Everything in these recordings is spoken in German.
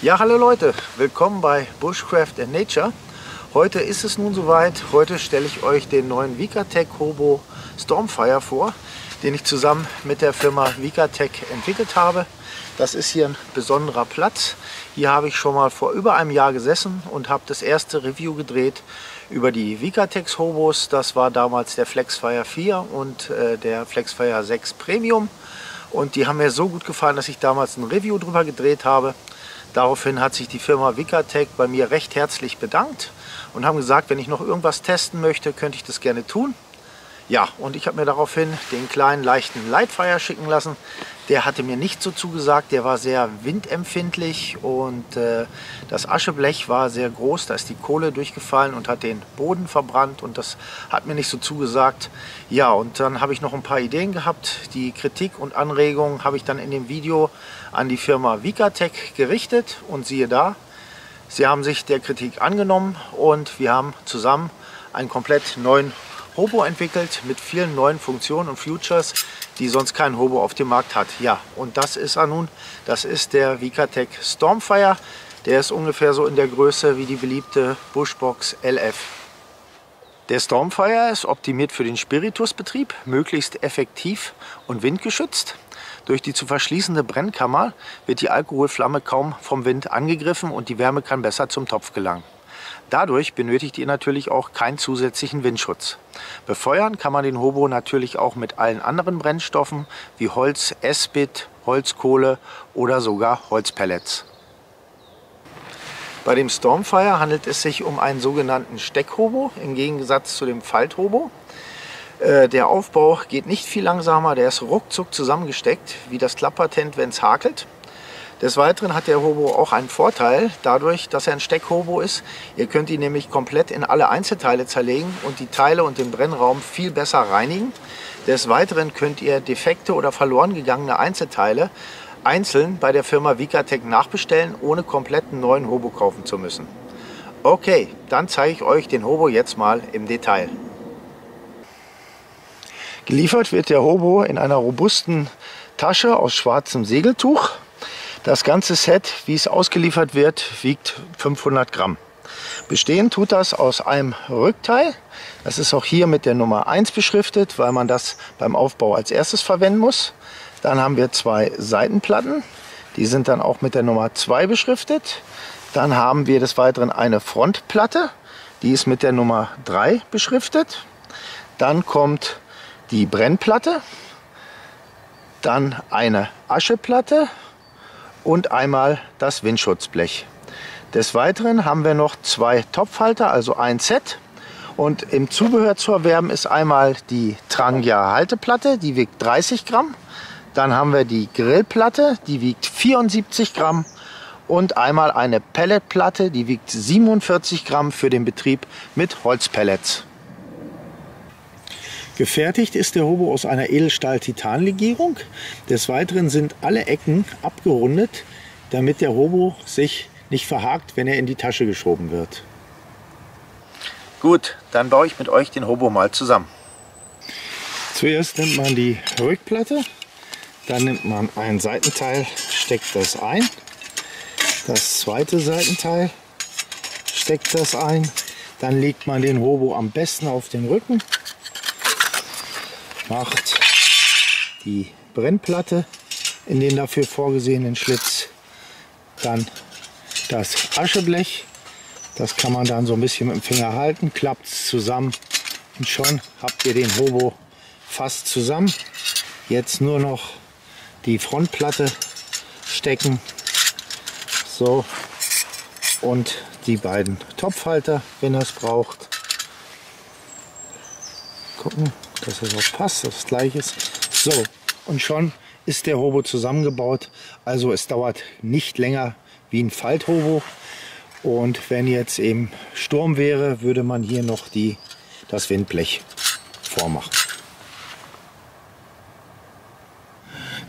Ja, hallo Leute, willkommen bei Bushcraft and Nature. Heute ist es nun soweit. Heute stelle ich euch den neuen Vikatech Hobo Stormfire vor, den ich zusammen mit der Firma Vikatech entwickelt habe. Das ist hier ein besonderer Platz. Hier habe ich schon mal vor über einem Jahr gesessen und habe das erste Review gedreht über die Vikatech Hobos. Das war damals der Flexfire 4 und der Flexfire 6 Premium. Und die haben mir so gut gefallen, dass ich damals ein Review drüber gedreht habe. Daraufhin hat sich die Firma Vikatech bei mir recht herzlich bedankt und haben gesagt, wenn ich noch irgendwas testen möchte, könnte ich das gerne tun. Ja, und ich habe mir daraufhin den kleinen leichten Lightfire schicken lassen. Der hatte mir nicht so zugesagt, der war sehr windempfindlich und das Ascheblech war sehr groß. Da ist die Kohle durchgefallen und hat den Boden verbrannt und das hat mir nicht so zugesagt. Ja, und dann habe ich noch ein paar Ideen gehabt. Die Kritik und Anregungen habe ich dann in dem Video an die Firma Vikatech gerichtet und siehe da, sie haben sich der Kritik angenommen und wir haben zusammen einen komplett neuen Hobo entwickelt mit vielen neuen Funktionen und Features, die sonst kein Hobo auf dem Markt hat. Ja, und das ist er nun. Das ist der Vikatech Stormfire. Der ist ungefähr so in der Größe wie die beliebte Bushbox LF. Der Stormfire ist optimiert für den Spiritusbetrieb, möglichst effektiv und windgeschützt. Durch die zu verschließende Brennkammer wird die Alkoholflamme kaum vom Wind angegriffen und die Wärme kann besser zum Topf gelangen. Dadurch benötigt ihr natürlich auch keinen zusätzlichen Windschutz. Befeuern kann man den Hobo natürlich auch mit allen anderen Brennstoffen wie Holz, Esspit, Holzkohle oder sogar Holzpellets. Bei dem Stormfire handelt es sich um einen sogenannten Steckhobo im Gegensatz zu dem Falthobo. Der Aufbau geht nicht viel langsamer, der ist ruckzuck zusammengesteckt wie das Klapppatent, wenn es hakelt. Des Weiteren hat der Hobo auch einen Vorteil, dadurch, dass er ein Steckhobo ist. Ihr könnt ihn nämlich komplett in alle Einzelteile zerlegen und die Teile und den Brennraum viel besser reinigen. Des Weiteren könnt ihr defekte oder verloren gegangene Einzelteile einzeln bei der Firma Vikatech nachbestellen, ohne komplett einen neuen Hobo kaufen zu müssen. Okay, dann zeige ich euch den Hobo jetzt mal im Detail. Geliefert wird der Hobo in einer robusten Tasche aus schwarzem Segeltuch. Das ganze Set, wie es ausgeliefert wird, wiegt 500 Gramm. Bestehen tut das aus einem Rückteil. Das ist auch hier mit der Nummer 1 beschriftet, weil man das beim Aufbau als erstes verwenden muss. Dann haben wir zwei Seitenplatten. Die sind dann auch mit der Nummer 2 beschriftet. Dann haben wir des Weiteren eine Frontplatte. Die ist mit der Nummer 3 beschriftet. Dann kommt die Brennplatte. Dann eine Ascheplatte. Und einmal das Windschutzblech. Des Weiteren haben wir noch zwei Topfhalter, also ein Set. Und im Zubehör zu erwerben ist einmal die Trangia Halteplatte, die wiegt 30 Gramm. Dann haben wir die Grillplatte, die wiegt 74 Gramm. Und einmal eine Pelletplatte, die wiegt 47 Gramm für den Betrieb mit Holzpellets. Gefertigt ist der Hobo aus einer Edelstahl-Titan-Legierung. Des Weiteren sind alle Ecken abgerundet, damit der Hobo sich nicht verhakt, wenn er in die Tasche geschoben wird. Gut, dann baue ich mit euch den Hobo mal zusammen. Zuerst nimmt man die Rückplatte, dann nimmt man ein Seitenteil, steckt das ein. Das zweite Seitenteil steckt das ein. Dann legt man den Hobo am besten auf den Rücken. Macht die Brennplatte in den dafür vorgesehenen Schlitz, dann das Ascheblech, das kann man dann so ein bisschen mit dem Finger halten, klappt es zusammen und schon habt ihr den Hobo fast zusammen. Jetzt nur noch die Frontplatte stecken, so, und die beiden Topfhalter, wenn ihr es braucht. Gucken, dass es auch passt, dass es gleich ist. So, und schon ist der Hobo zusammengebaut. Also es dauert nicht länger wie ein Falthobo. Und wenn jetzt eben Sturm wäre, würde man hier noch das Windblech vormachen.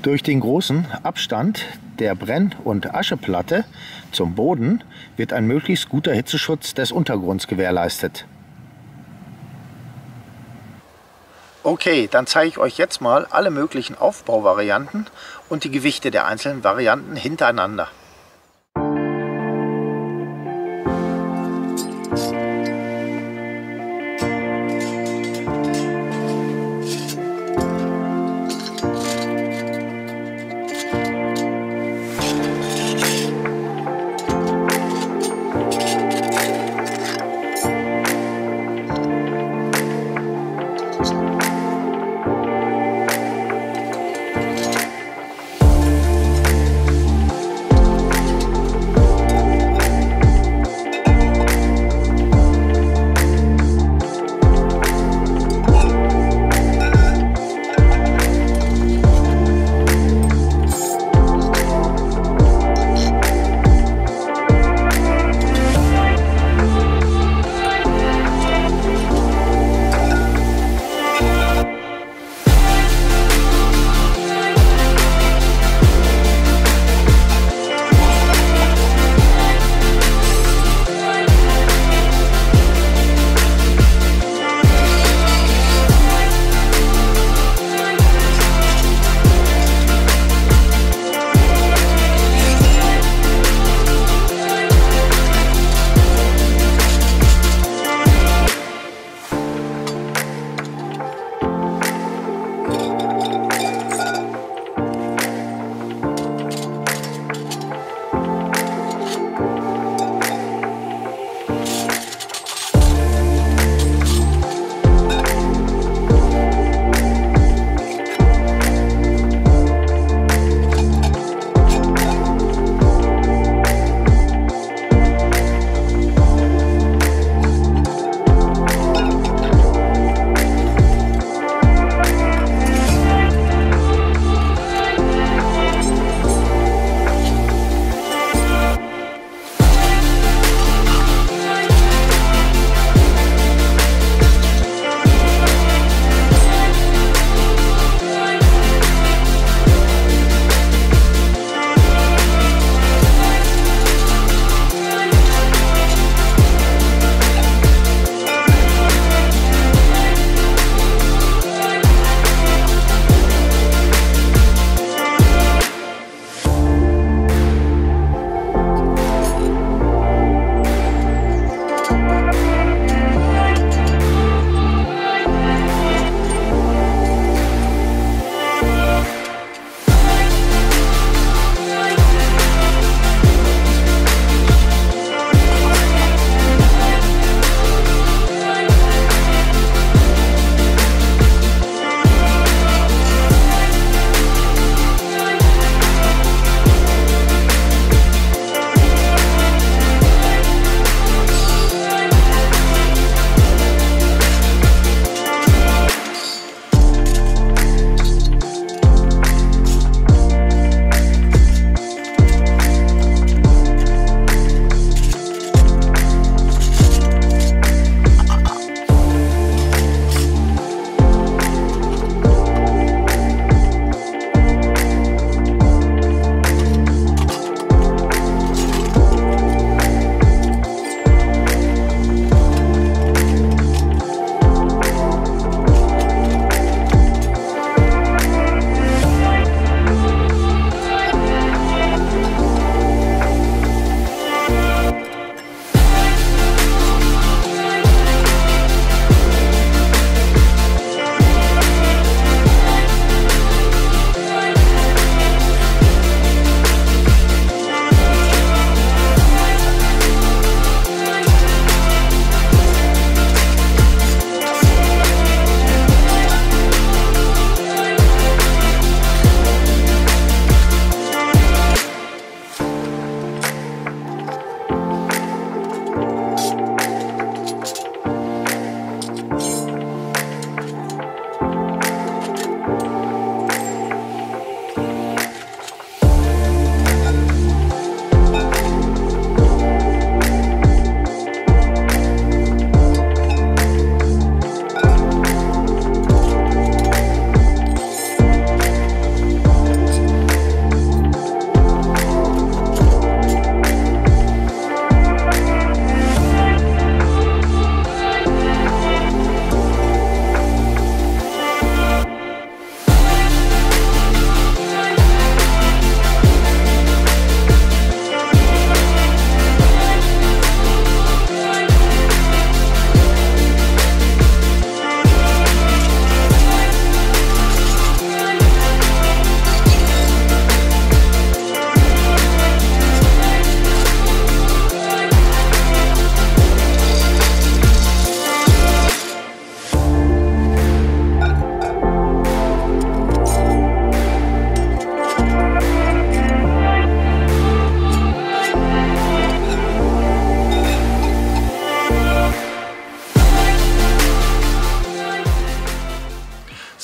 Durch den großen Abstand der Brenn- und Ascheplatte zum Boden wird ein möglichst guter Hitzeschutz des Untergrunds gewährleistet. Okay, dann zeige ich euch jetzt mal alle möglichen Aufbauvarianten und die Gewichte der einzelnen Varianten hintereinander.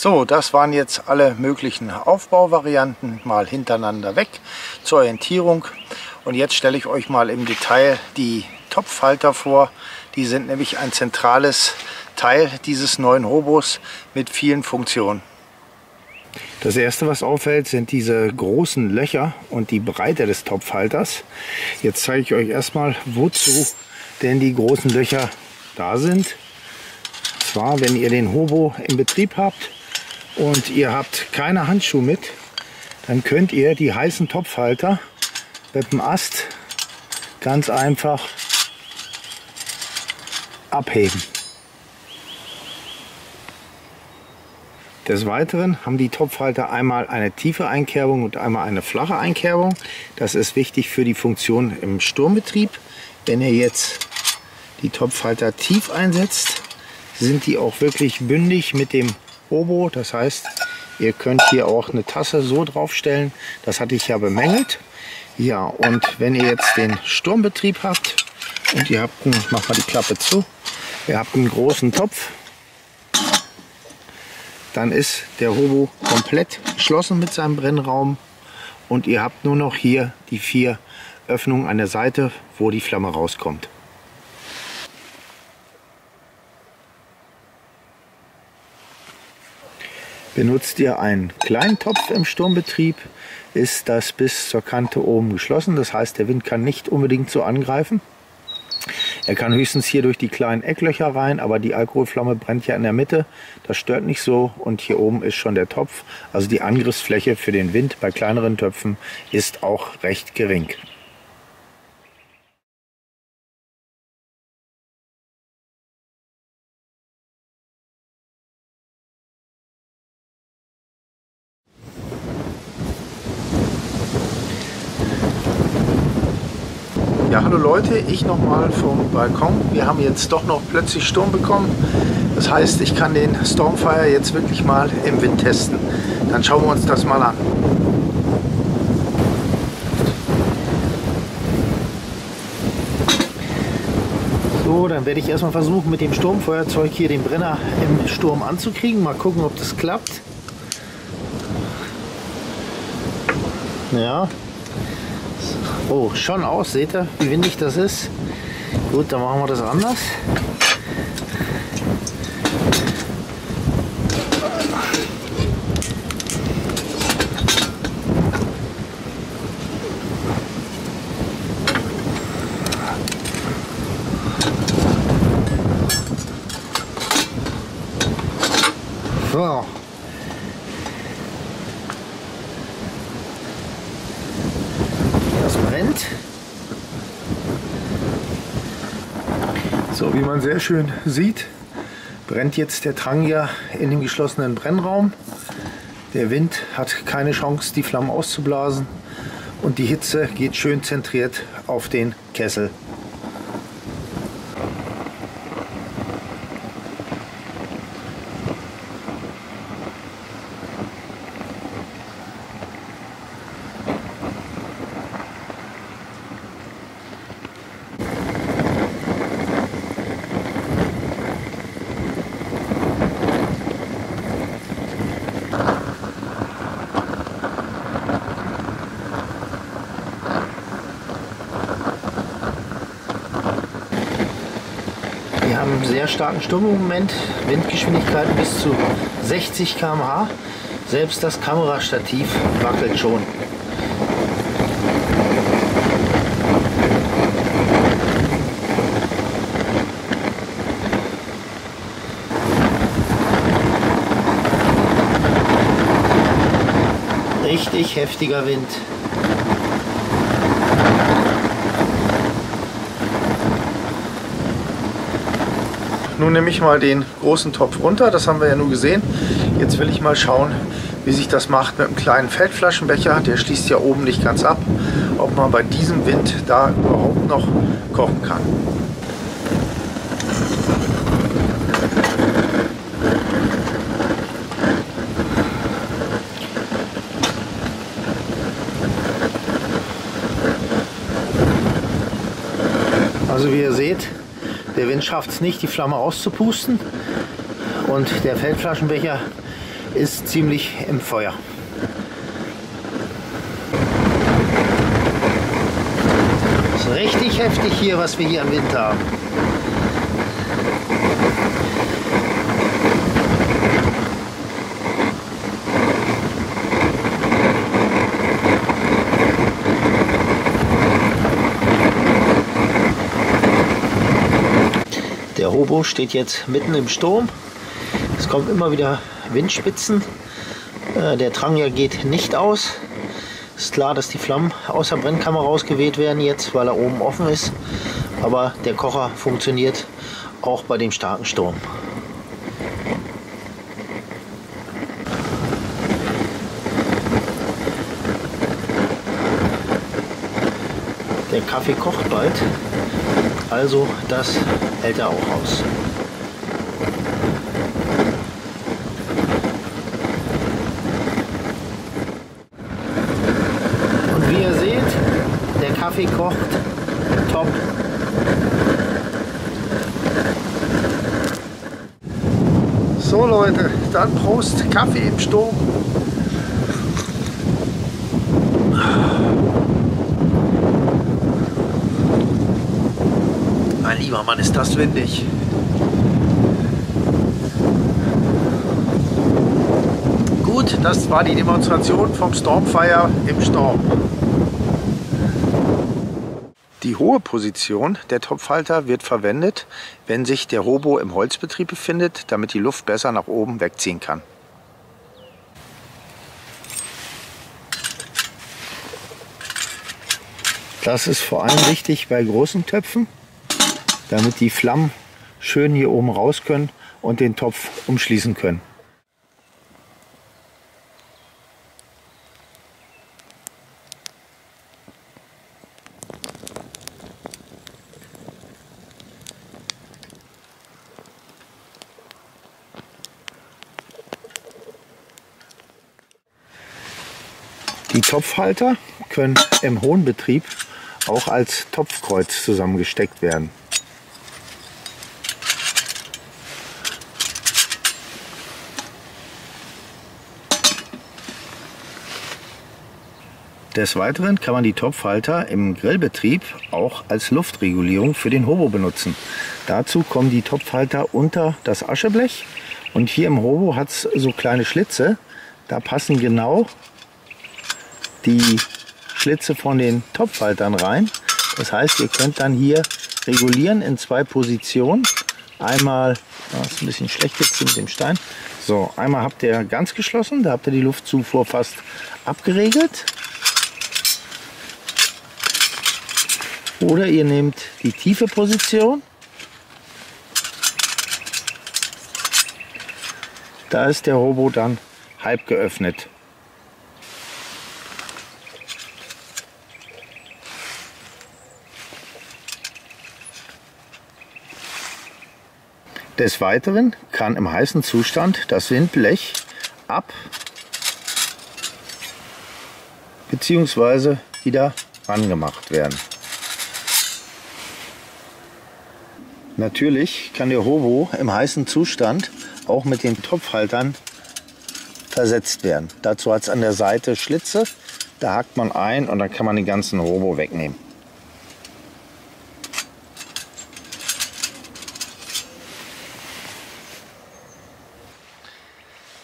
So, das waren jetzt alle möglichen Aufbauvarianten mal hintereinander weg zur Orientierung. Und jetzt stelle ich euch mal im Detail die Topfhalter vor. Die sind nämlich ein zentrales Teil dieses neuen Hobos mit vielen Funktionen. Das erste, was auffällt, sind diese großen Löcher und die Breite des Topfhalters. Jetzt zeige ich euch erstmal, wozu denn die großen Löcher da sind. Und zwar, wenn ihr den Hobo in Betrieb habt und ihr habt keine Handschuhe mit, dann könnt ihr die heißen Topfhalter mit dem Ast ganz einfach abheben. Des Weiteren haben die Topfhalter einmal eine tiefe Einkerbung und einmal eine flache Einkerbung. Das ist wichtig für die Funktion im Sturmbetrieb. Wenn ihr jetzt die Topfhalter tief einsetzt, sind die auch wirklich bündig mit dem Hobo. Das heißt, ihr könnt hier auch eine Tasse so draufstellen. Das hatte ich ja bemängelt. Ja, und wenn ihr jetzt den Sturmbetrieb habt und ihr habt, ich mach mal die Klappe zu, ihr habt einen großen Topf, dann ist der Hobo komplett geschlossen mit seinem Brennraum und ihr habt nur noch hier die 4 Öffnungen an der Seite, wo die Flamme rauskommt. Benutzt ihr einen kleinen Topf im Sturmbetrieb, ist das bis zur Kante oben geschlossen. Das heißt, der Wind kann nicht unbedingt so angreifen. Er kann höchstens hier durch die kleinen Ecklöcher rein, aber die Alkoholflamme brennt ja in der Mitte. Das stört nicht so und hier oben ist schon der Topf. Also die Angriffsfläche für den Wind bei kleineren Töpfen ist auch recht gering. Ja, hallo Leute, ich nochmal vom Balkon. Wir haben jetzt doch noch plötzlich Sturm bekommen. Das heißt, ich kann den Stormfire jetzt wirklich mal im Wind testen. Dann schauen wir uns das mal an. So, dann werde ich erstmal versuchen, mit dem Sturmfeuerzeug hier den Brenner im Sturm anzukriegen. Mal gucken, ob das klappt. Ja. Oh, schon aus, seht ihr, wie windig das ist? Gut, dann machen wir das anders. So. Das brennt. So, wie man sehr schön sieht, brennt jetzt der Trangia in dem geschlossenen Brennraum. Der Wind hat keine Chance, die Flammen auszublasen und die Hitze geht schön zentriert auf den Kessel. Wir haben einen sehr starken Sturm im Moment, Windgeschwindigkeiten bis zu 60 km/h. Selbst das Kamerastativ wackelt schon. Richtig heftiger Wind. Nun nehme ich mal den großen Topf runter, das haben wir ja nur gesehen. Jetzt will ich mal schauen, wie sich das macht mit einem kleinen Feldflaschenbecher. Der schließt ja oben nicht ganz ab, ob man bei diesem Wind da überhaupt noch kochen kann. Also wie ihr seht, der Wind schafft es nicht, die Flamme auszupusten und der Feldflaschenbecher ist ziemlich im Feuer. Das ist richtig heftig hier, was wir hier am Wind haben. Der Hobo steht jetzt mitten im Sturm. Es kommen immer wieder Windspitzen. Der Trangia geht nicht aus. Ist klar, dass die Flammen aus der Brennkammer rausgeweht werden jetzt, weil er oben offen ist. Aber der Kocher funktioniert auch bei dem starken Sturm. Der Kaffee kocht bald, also das hält er auch aus. Und wie ihr seht, der Kaffee kocht top. So Leute, dann Prost, Kaffee im Sturm. Mein lieber Mann, ist das windig. Gut, das war die Demonstration vom Stormfire im Sturm. Die hohe Position der Topfhalter wird verwendet, wenn sich der Hobo im Holzbetrieb befindet, damit die Luft besser nach oben wegziehen kann. Das ist vor allem wichtig bei großen Töpfen, damit die Flammen schön hier oben raus können und den Topf umschließen können. Die Topfhalter können im hohen Betrieb auch als Topfkreuz zusammengesteckt werden. Des Weiteren kann man die Topfhalter im Grillbetrieb auch als Luftregulierung für den Hobo benutzen. Dazu kommen die Topfhalter unter das Ascheblech und hier im Hobo hat es so kleine Schlitze. Da passen genau die Schlitze von den Topfhaltern rein. Das heißt, ihr könnt dann hier regulieren in zwei Positionen. Einmal, das ist ein bisschen schlecht jetzt mit dem Stein. So, einmal habt ihr ganz geschlossen, da habt ihr die Luftzufuhr fast abgeregelt. Oder ihr nehmt die tiefe Position. Da ist der Hobo dann halb geöffnet. Des Weiteren kann im heißen Zustand das Windblech ab bzw. wieder rangemacht werden. Natürlich kann der Hobo im heißen Zustand auch mit den Topfhaltern versetzt werden. Dazu hat es an der Seite Schlitze, da hakt man ein und dann kann man den ganzen Hobo wegnehmen.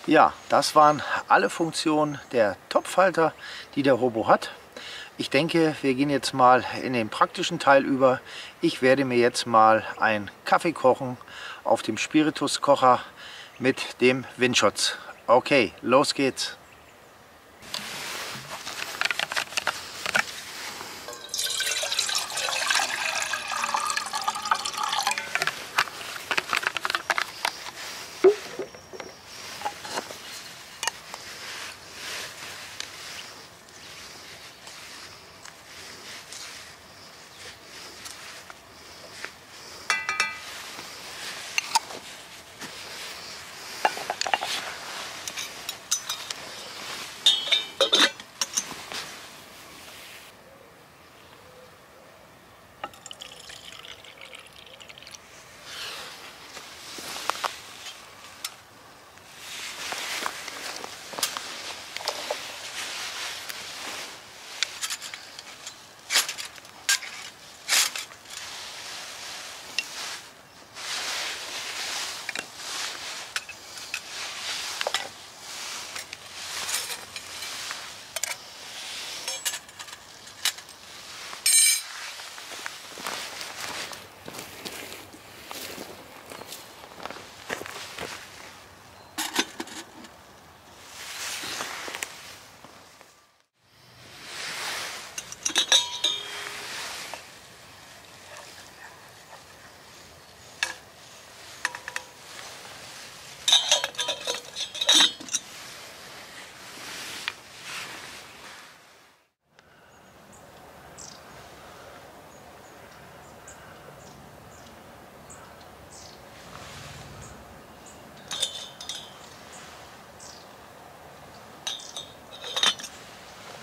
Ja, das waren alle Funktionen der Topfhalter, die der Hobo hat. Ich denke, wir gehen jetzt mal in den praktischen Teil über. Ich werde mir jetzt mal einen Kaffee kochen auf dem Spirituskocher mit dem Windschutz. Okay, los geht's.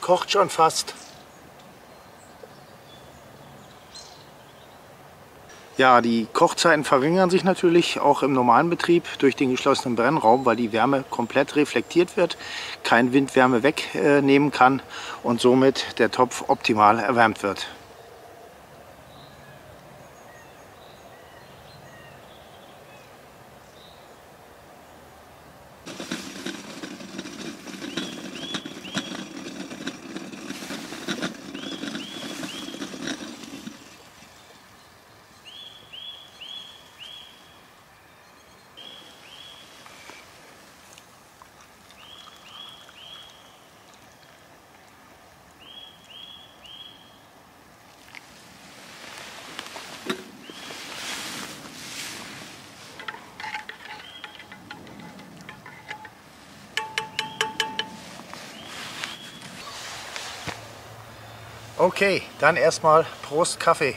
kocht schon fast. Ja, die Kochzeiten verringern sich natürlich auch im normalen Betrieb durch den geschlossenen Brennraum, weil die Wärme komplett reflektiert wird, kein Wind Wärme wegnehmen kann und somit der Topf optimal erwärmt wird. Okay, dann erstmal Prost Kaffee.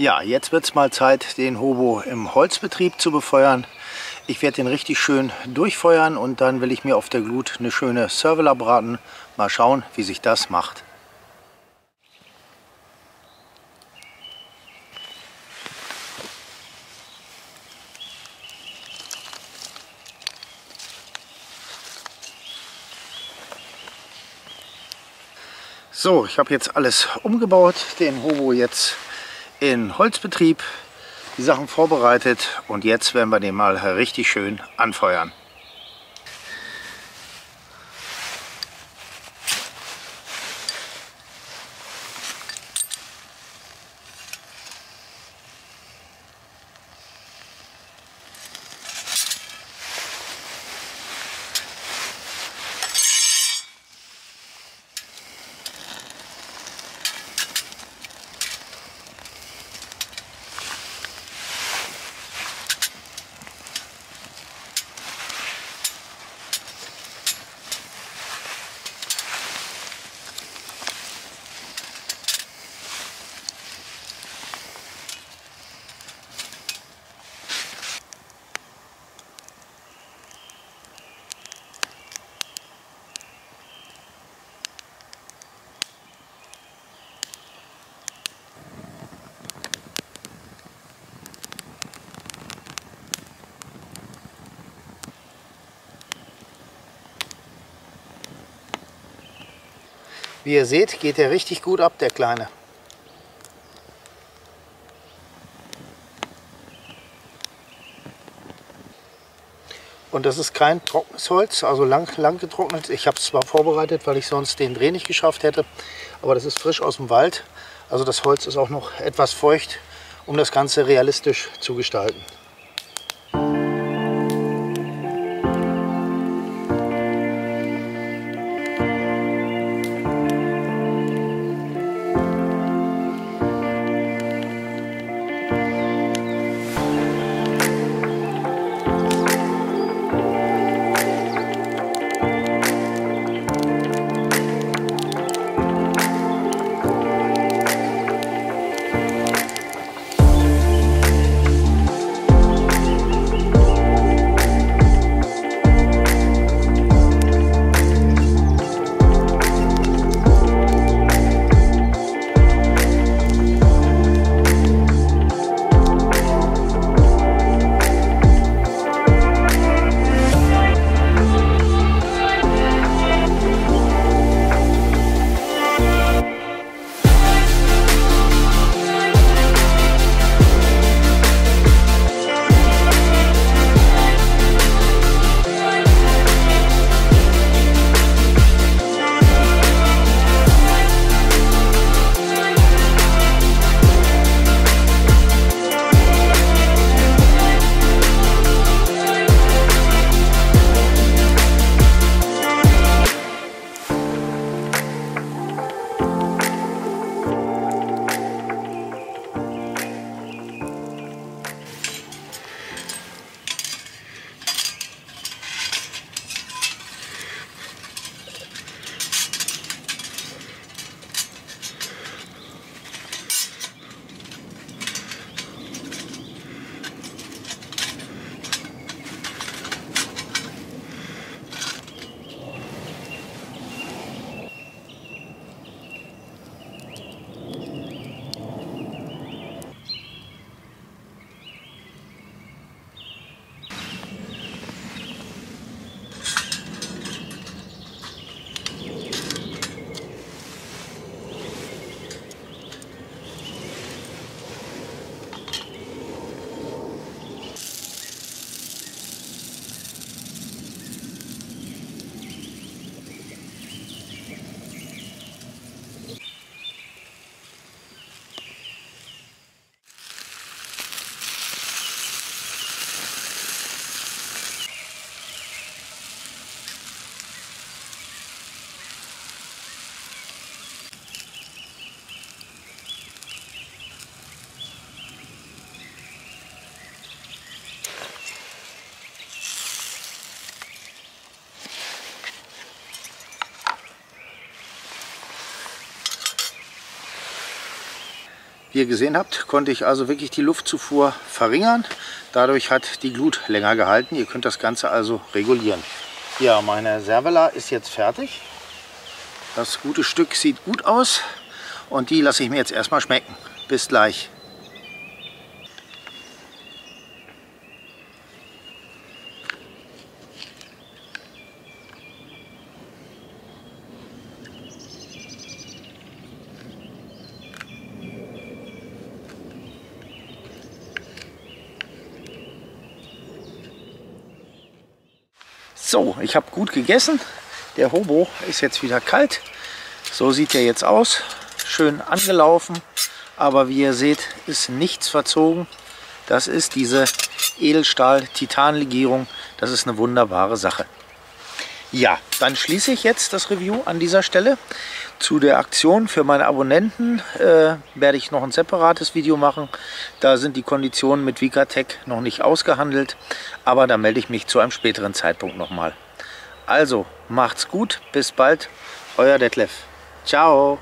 Ja, jetzt wird es mal Zeit, den Hobo im Holzbetrieb zu befeuern. Ich werde den richtig schön durchfeuern und dann will ich mir auf der Glut eine schöne Cervelat braten. Mal schauen, wie sich das macht. So, ich habe jetzt alles umgebaut, den Hobo jetzt in Holzbetrieb, die Sachen vorbereitet und jetzt werden wir den mal richtig schön anfeuern. Wie ihr seht, geht der richtig gut ab, der Kleine. Und das ist kein trockenes Holz, also lang getrocknet. Ich habe es zwar vorbereitet, weil ich sonst den Dreh nicht geschafft hätte, aber das ist frisch aus dem Wald. Also das Holz ist auch noch etwas feucht, um das Ganze realistisch zu gestalten. Wie ihr gesehen habt, konnte ich also wirklich die Luftzufuhr verringern. Dadurch hat die Glut länger gehalten. Ihr könnt das Ganze also regulieren. Ja, meine Servola ist jetzt fertig. Das gute Stück sieht gut aus und die lasse ich mir jetzt erstmal schmecken. Bis gleich. So, ich habe gut gegessen. Der Hobo ist jetzt wieder kalt. So sieht er jetzt aus. Schön angelaufen. Aber wie ihr seht, ist nichts verzogen. Das ist diese Edelstahl-Titan-Legierung. Das ist eine wunderbare Sache. Ja, dann schließe ich jetzt das Review an dieser Stelle. Zu der Aktion für meine Abonnenten werde ich noch ein separates Video machen. Da sind die Konditionen mit VicaTech noch nicht ausgehandelt, aber da melde ich mich zu einem späteren Zeitpunkt nochmal. Also, macht's gut, bis bald, euer Detlef. Ciao!